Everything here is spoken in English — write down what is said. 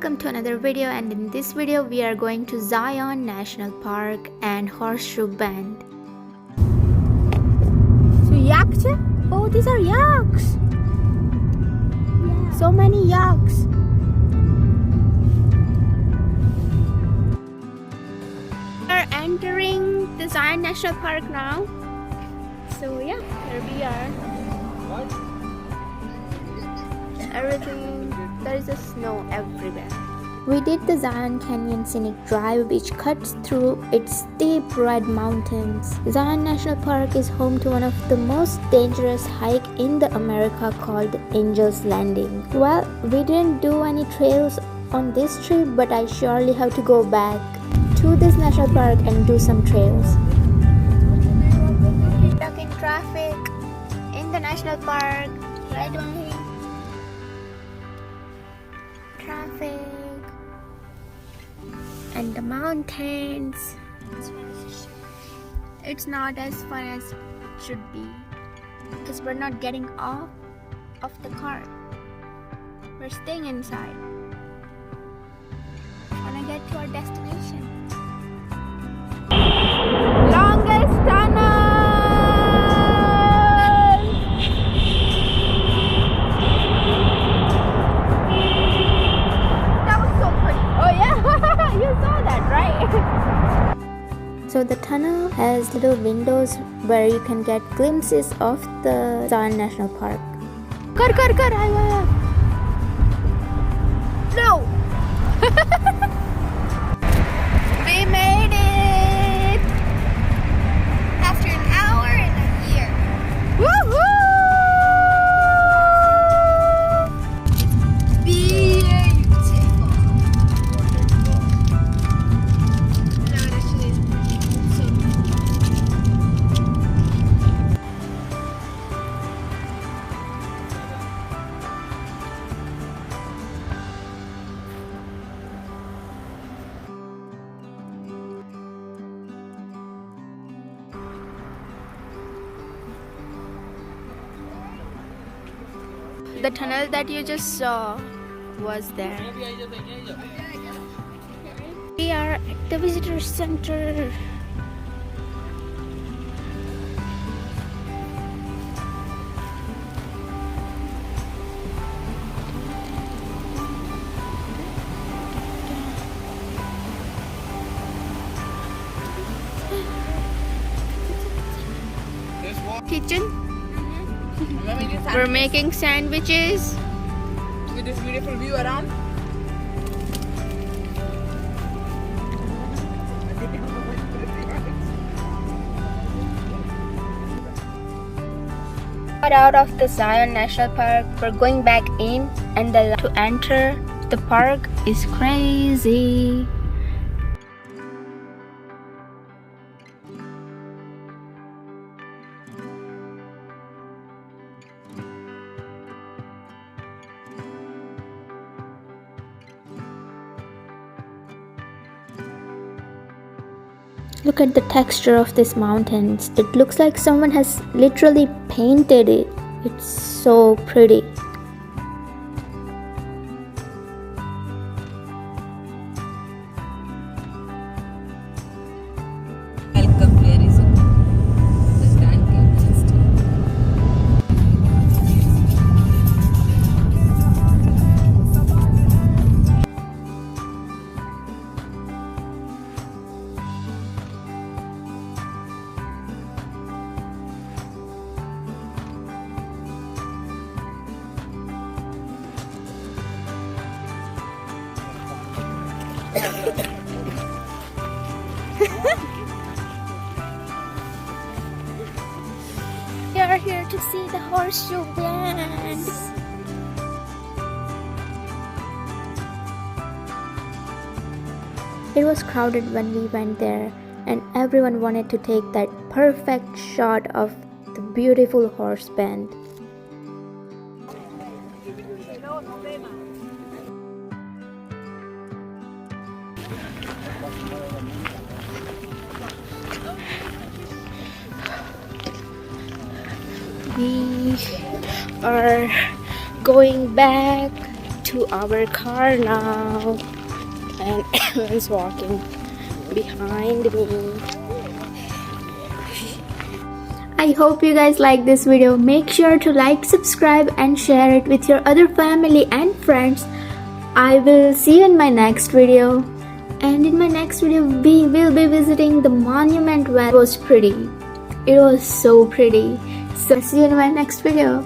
welcome to another video, and in this video we are going to Zion National Park and Horseshoe Bend. So yaks? Oh, these are yaks! Yeah. So many yaks! We are entering the Zion National Park now. So yeah, here we are. Everything, there is a snow everywhere. We did the Zion Canyon Scenic Drive, which cuts through its steep red mountains. Zion National Park is home to one of the most dangerous hikes in the America called Angel's Landing. Well, we didn't do any trails on this trip, but I surely have to go back to this national park and do some trails. Stuck in traffic in the national park, right on here. Traffic and the mountains. It's not as fun as it should be because we're not getting off of the car. We're staying inside. Wanna get to our destination. Longest tunnel. So the tunnel has little windows where you can get glimpses of the Zion National Park. Kar, no! We made it! After an hour and a year. Woohoo! The tunnel that you just saw was there. We are at the visitor center. Kitchen. We're making sandwiches with this beautiful view around. Got out of the Zion National Park. We're going back in, and the line to enter the park is crazy. Look at the texture of these mountains. It looks like someone has literally painted it. It's so pretty. Welcome very soon. Thank you, Majesty. We are here to see the Horseshoe Bend. It was crowded when we went there, and everyone wanted to take that perfect shot of the beautiful horse bend. We are going back to our car now, and everyone's walking behind me. I hope you guys like this video. Make sure to like, subscribe and share it with your other family and friends. I will see you in my next video. And in my next video, we will be visiting the monument where it was pretty. It was so pretty. So see you in my next video.